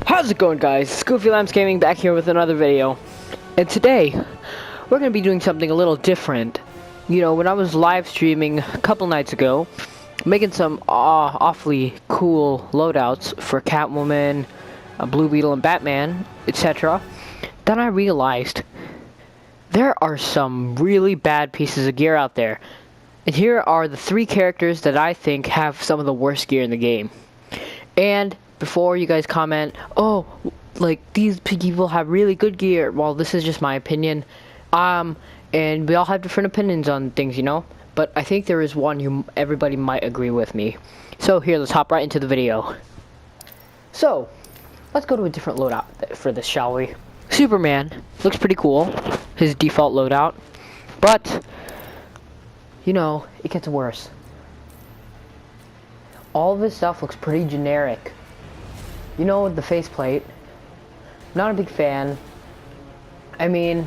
How's it going, guys? Goofy Lambs Gaming back here with another video. And today, we're going to be doing something a little different. You know, when I was live streaming a couple nights ago, making some awfully cool loadouts for Catwoman, Blue Beetle, and Batman, etc., then I realized there are some really bad pieces of gear out there. And here are the 3 characters that I think have some of the worst gear in the game. And before you guys comment, oh, like these people have really good gear, well, this is just my opinion, and we all have different opinions on things, you know, but I think there is one everybody might agree with me. So here, let's hop right into the video. So let's go to a different loadout for this, shall we? Superman looks pretty cool, his default loadout, but you know, it gets worse. All of his stuff looks pretty generic. You know, the faceplate, not a big fan. I mean,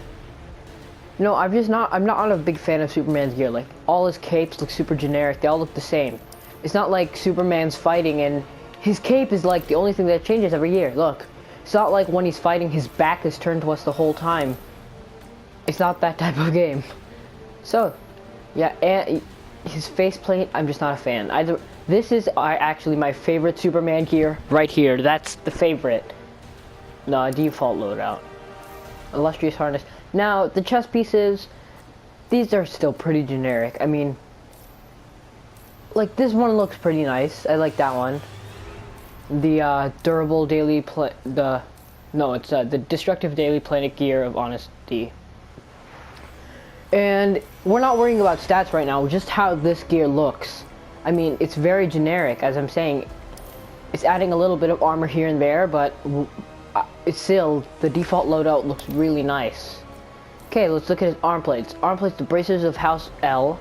no, I'm not a big fan of Superman's gear. Like, all his capes look super generic. They all look the same. It's not like Superman's fighting and his cape is like the only thing that changes every year. Look, it's not like when he's fighting, his back is turned to us the whole time. It's not that type of game. So, yeah, and his faceplate, I'm just not a fan. This is actually my favorite Superman gear right here. That's the favorite. No, default loadout. Illustrious harness. Now, the chest pieces, these are still pretty generic. I mean, like, this one looks pretty nice. I like that one. The durable daily the destructive daily planet gear of honesty. And we're not worrying about stats right now, just how this gear looks. I mean, it's very generic, as I'm saying. It's adding a little bit of armor here and there, but it's still, the default loadout looks really nice. Okay, let's look at his arm plates. Arm plates, the bracers of House L.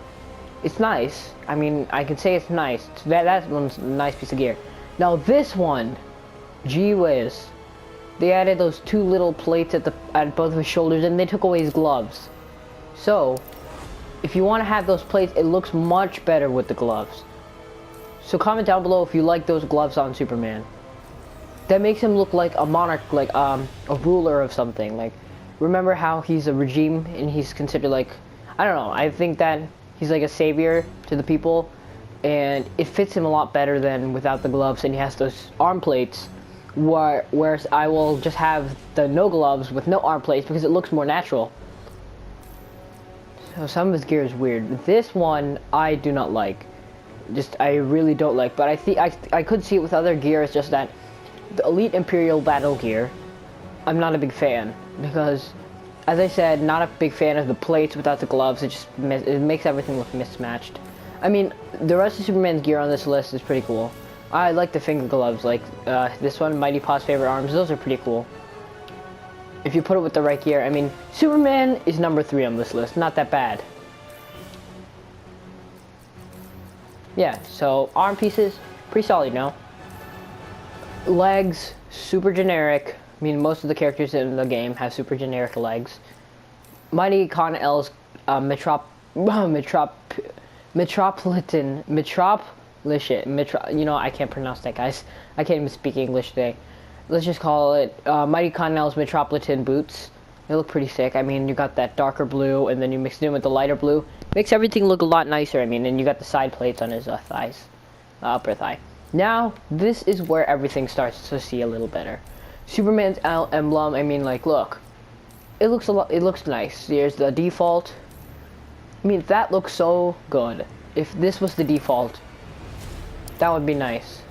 It's nice. I mean, I can say it's nice. That one's a nice piece of gear. Now this one, gee whiz. They added those 2 little plates at both of his shoulders, and they took away his gloves. So, if you want to have those plates, it looks much better with the gloves. So comment down below if you like those gloves on Superman. That makes him look like a monarch, like a ruler of something. Like, remember how he's a regime and he's considered like, I don't know, I think that he's like a savior to the people, and it fits him a lot better than without the gloves, and he has those arm plates, whereas I will just have the no gloves with no arm plates because it looks more natural. So some of his gear is weird. This one I do not like. I really don't like, but I could see it with other gear. It's just that the Elite Imperial Battle Gear, I'm not a big fan, because, as I said, not a big fan of the plates without the gloves. It makes everything look mismatched. I mean, the rest of Superman's gear on this list is pretty cool. I like the finger gloves, like this one, Mighty Paws Favorite Arms. Those are pretty cool. If you put it with the right gear. I mean, Superman is number 3 on this list. Not that bad. Yeah, so arm pieces, pretty solid now. Legs, super generic. I mean, most of the characters in the game have super generic legs. Mighty Con L's Metropolitan, you know, I can't pronounce that, guys. I can't even speak English today. Let's just call it Mighty Con L's Metropolitan boots. They look pretty sick. I mean, you got that darker blue, and then you mix it in with the lighter blue. Makes everything look a lot nicer. I mean, and you got the side plates on his thighs, upper thigh. Now, this is where everything starts to see a little better. Superman's emblem. I mean, like, look, it looks nice. Here's the default. I mean, that looks so good. If this was the default, that would be nice.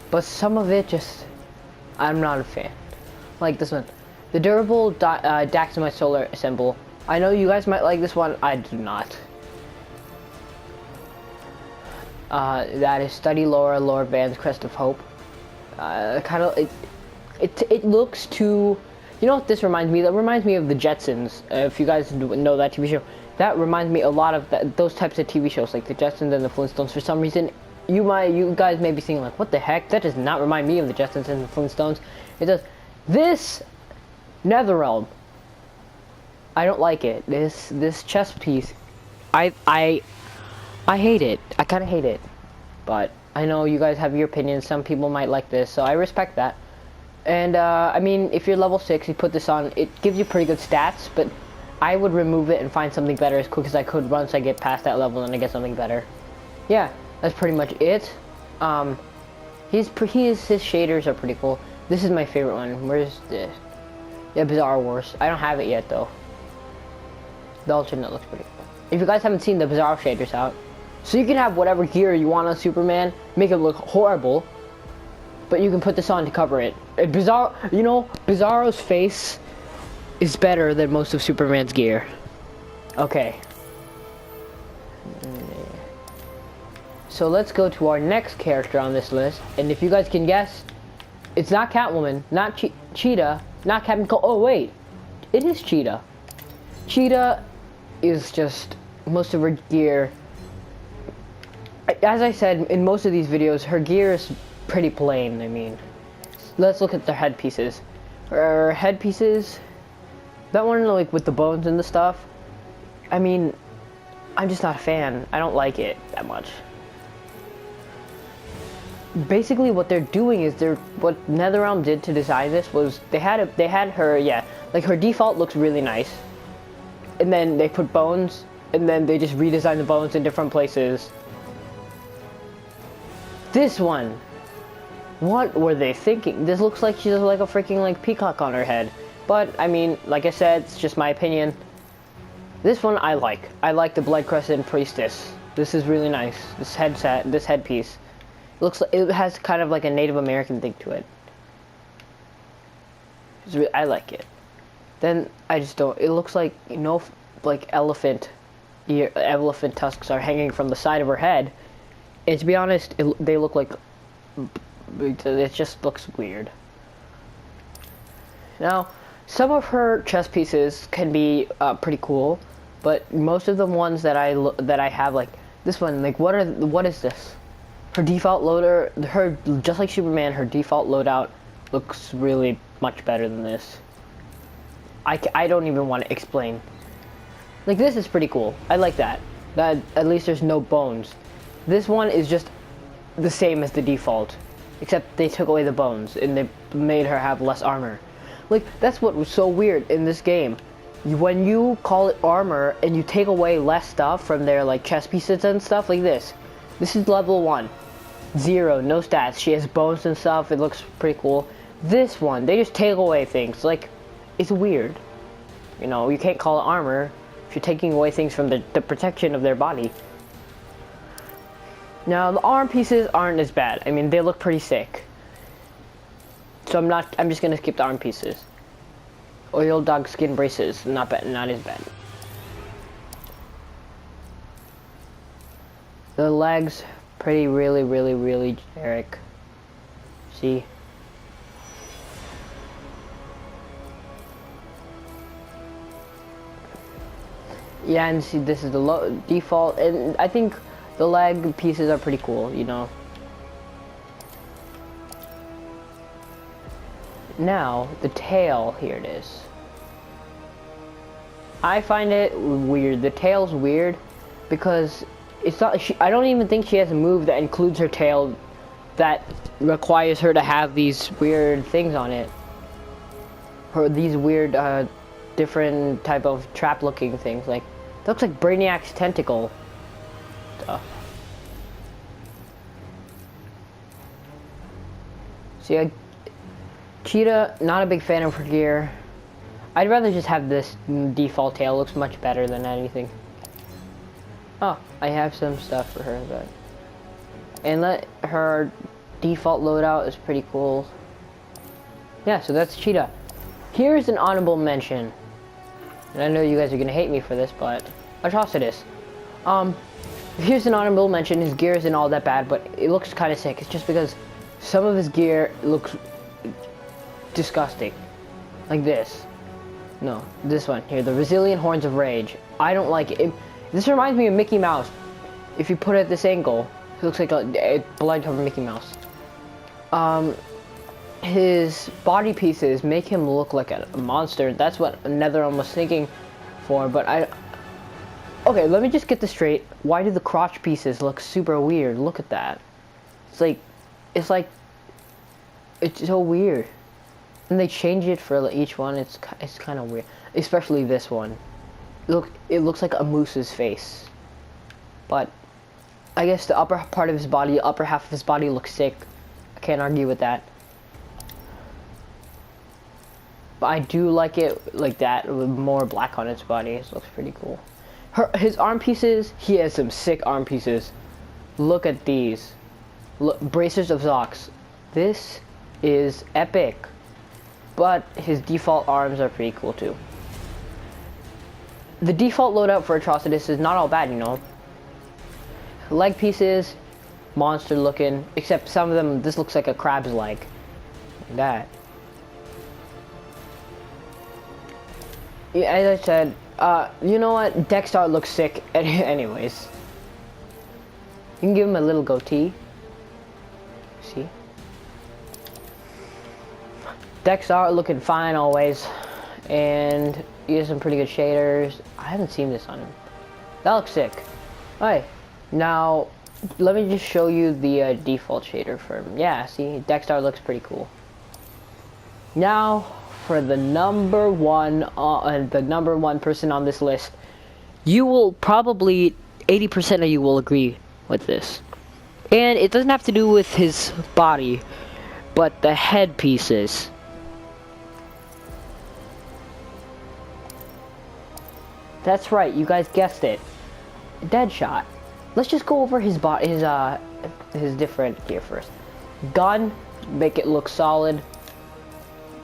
But some of it just, I'm not a fan. Like this one. The durable Daxamite solar symbol. I know you guys might like this one. I do not. That is Study Laura Van's Crest of Hope. Kind of, it looks too. You know what this reminds me? That reminds me of the Jetsons. If you guys know that TV show, that reminds me a lot of those types of TV shows, like the Jetsons and the Flintstones. For some reason, you guys may be thinking like, what the heck? That does not remind me of the Jetsons and the Flintstones. It does. This Netherrealm, I don't like it. This chest piece, I hate it. I kind of hate it. But I know you guys have your opinions. Some people might like this, so I respect that. And I mean, if you're level 6, you put this on, it gives you pretty good stats, but I would remove it and find something better as quick as I could once I get past that level and I get something better. Yeah, that's pretty much it. His shaders are pretty cool. This is my favorite one. Where's this? Yeah, Bizarre Wars. I don't have it yet though. The alternate looks pretty cool. If you guys haven't seen the Bizarre shaders out, so you can have whatever gear you want on Superman, make it look horrible, but you can put this on to cover it. You know, Bizarro's face is better than most of Superman's gear. Okay. So let's go to our next character on this list, and if you guys can guess, it's not Catwoman, not Cheetah, not Captain Cold. Oh wait, it is Cheetah. Cheetah is just most of her gear. As I said in most of these videos, her gear is pretty plain. I mean, let's look at the headpieces. Her headpieces, that one like with the bones and the stuff. I mean, I'm just not a fan. I don't like it that much. Basically, what they're doing is what NetherRealm did to design this was they had her, yeah, like her default looks really nice, and then they put bones, and then they just redesigned the bones in different places. This one, what were they thinking? This looks like she has like a freaking like peacock on her head, but I mean, like I said, it's just my opinion. This one I like. I like the Blood Crescent Priestess. This is really nice. This headpiece. Looks like it has kind of like a Native American thing to it. I like it. Then I just don't. It looks like, you know, like elephant tusks are hanging from the side of her head. And to be honest, they look like. It just looks weird. Now, some of her chest pieces can be pretty cool, but most of the ones that I have, like this one, like what is this? Her default loader, just like Superman, her default loadout looks really much better than this. I don't even want to explain. Like, this is pretty cool. I like that. That at least there's no bones. This one is just the same as the default, except they took away the bones and they made her have less armor. Like, that's what was so weird in this game. When you call it armor and you take away less stuff from their like chest pieces and stuff like this. This is level 1. 0, no stats. She has bones and stuff. It looks pretty cool. This one, they just take away things. Like, it's weird. You know, you can't call it armor if you're taking away things from the protection of their body. Now, the arm pieces aren't as bad. I mean, they look pretty sick. So I'm just gonna skip the arm pieces. Oil dog skin braces, not bad, not as bad. The legs, really generic. See? Yeah, and see, this is the default, and I think the leg pieces are pretty cool, you know. Now, the tail, here it is. I find it weird. The tail's weird because it's not. I don't even think she has a move that includes her tail that requires her to have these weird things on it. Or these weird, different type of trap-looking things. Like, that looks like Brainiac's tentacle. See, Cheetah, not a big fan of her gear. I'd rather just have this default tail. It looks much better than anything. Oh, I have some stuff for her, but... And her default loadout is pretty cool. Yeah, so that's Cheetah. Here's an honorable mention. And I know you guys are gonna hate me for this, but Atrocitus. Here's an honorable mention. His gear isn't all that bad, but it looks kind of sick. It's just because some of his gear looks disgusting. Like this. No, this one here, the Resilient Horns of Rage. I don't like it. This reminds me of Mickey Mouse. If you put it at this angle, it looks like a blood-covered Mickey Mouse. His body pieces make him look like a monster. That's what NetherRealm was thinking for, but okay, let me just get this straight. Why do the crotch pieces look super weird? Look at that. It's so weird. And they change it for each one. It's kind of weird, especially this one. Look, it looks like a moose's face, but I guess the upper part of his body, the upper half of his body looks sick. I can't argue with that. But I do like it like that with more black on its body. It looks pretty cool. His arm pieces, he has some sick arm pieces. Look at these. Look, bracers of socks. This is epic. But his default arms are pretty cool too. The default loadout for Atrocitus is not all bad, you know. Leg pieces, monster looking, except some of them, this looks like a crab's leg. Like that. Yeah, as I said, you know what? Deadshot looks sick anyways. You can give him a little goatee. See? Deadshot looking fine always. And he has some pretty good shaders. I haven't seen this on him. That looks sick. Alright. Now, let me just show you the default shader for him. Yeah, see? Deadshot looks pretty cool. Now, for the number one person on this list, you will probably 80% of you will agree with this, and it doesn't have to do with his body, but the head pieces. That's right, you guys guessed it. Deadshot. Let's just go over his different gear first. Gun, make it look solid.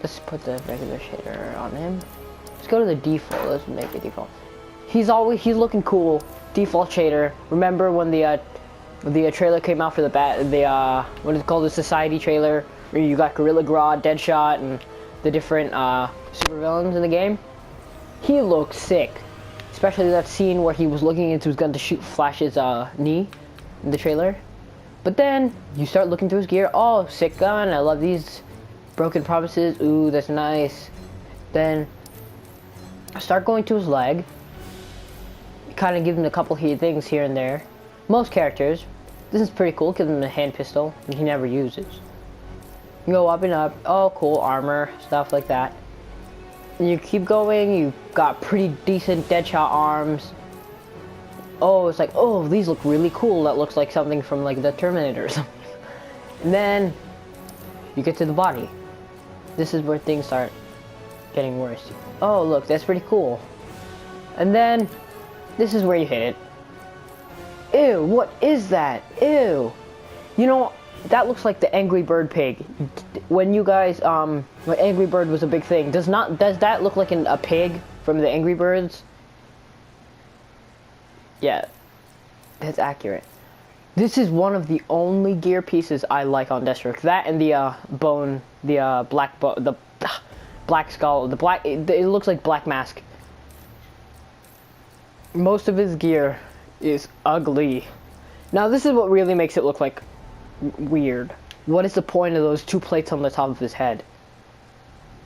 Let's put the regular shader on him. Let's go to the default. Let's make it default. He's looking cool. Default shader. Remember when the trailer came out for what is it called, the Society trailer, where you got Gorilla Grodd, Deadshot, and the different supervillains in the game? He looked sick. Especially that scene where he was looking into his gun to shoot Flash's knee in the trailer. But then you start looking through his gear. Oh, sick gun. I love these. Broken promises, ooh, that's nice. Then start going to his leg. Kind of give him a couple things here and there. Most characters, this is pretty cool. Give him a hand pistol, and he never uses. You go up and up. Oh, cool, armor, stuff like that. And you keep going. You got pretty decent Deadshot arms. Oh, it's like, oh, these look really cool. That looks like something from like the Terminator or something. And then you get to the body. This is where things start getting worse. Oh, look, that's pretty cool. And then, this is where you hit it. Ew, what is that? Ew. You know, that looks like the Angry Bird pig. When you guys, when Angry Bird was a big thing, does that look like a pig from the Angry Birds? Yeah, that's accurate. This is one of the only gear pieces I like on Deathstroke. That and the black skull, it looks like Black Mask. Most of his gear is ugly. Now this is what really makes it look like weird. What is the point of those two plates on the top of his head?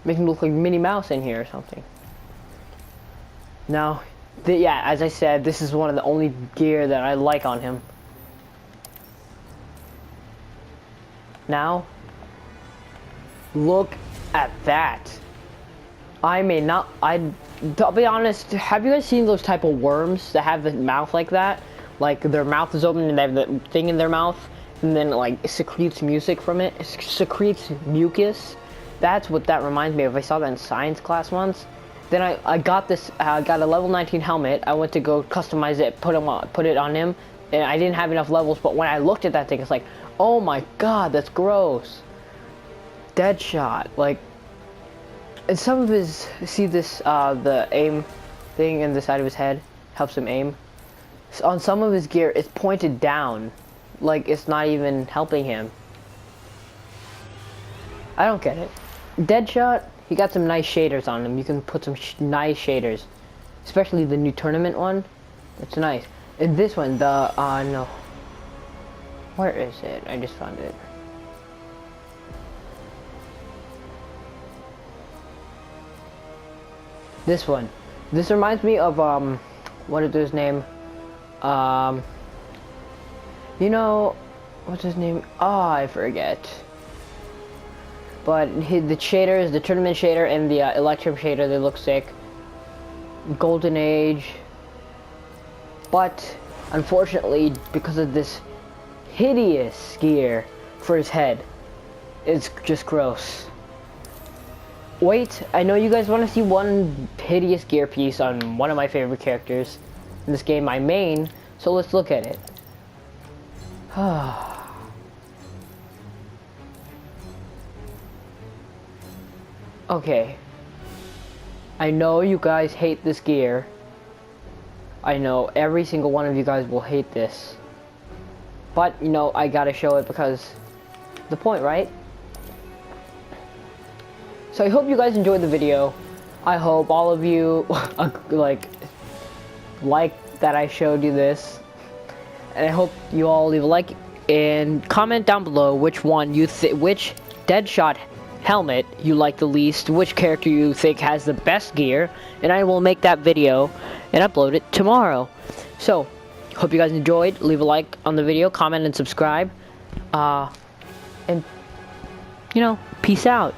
Make him look like Minnie Mouse in here or something. Now, yeah, as I said, this is one of the only gear that I like on him. Now, look at that. I'll be honest, have you guys seen those type of worms that have the mouth like that? Like, their mouth is open and they have the thing in their mouth, and then, like, it secretes music from it. It secretes mucus. That's what that reminds me of. I saw that in science class once. Then I got a level 19 helmet. I went to go customize it, put it on him, and I didn't have enough levels, but when I looked at that thing, it's like, oh my god, that's gross. Deadshot, like, and some of his, see this, the aim thing in the side of his head helps him aim. So on some of his gear, it's pointed down, like it's not even helping him. I don't get it. Deadshot, he got some nice shaders on him. You can put some nice shaders, especially the new tournament one. It's nice. And this one, no. Where is it? I just found it. This one. This reminds me of, what is his name? You know, what's his name? Oh, I forget. But the shaders, the tournament shader and the electrum shader, they look sick. Golden Age. But unfortunately, because of this hideous gear for his head, it's just gross. Wait, I know you guys want to see one hideous gear piece on one of my favorite characters in this game, my main, so let's look at it. Okay. I know you guys hate this gear. I know every single one of you guys will hate this. But, you know, I gotta show it because the point, right? So I hope you guys enjoyed the video. I hope all of you like that I showed you this. And I hope you all leave a like and comment down below which one you which Deadshot helmet you like the least, which character you think has the best gear, and I will make that video and upload it tomorrow. So, hope you guys enjoyed. Leave a like on the video, comment and subscribe. And, you know, peace out.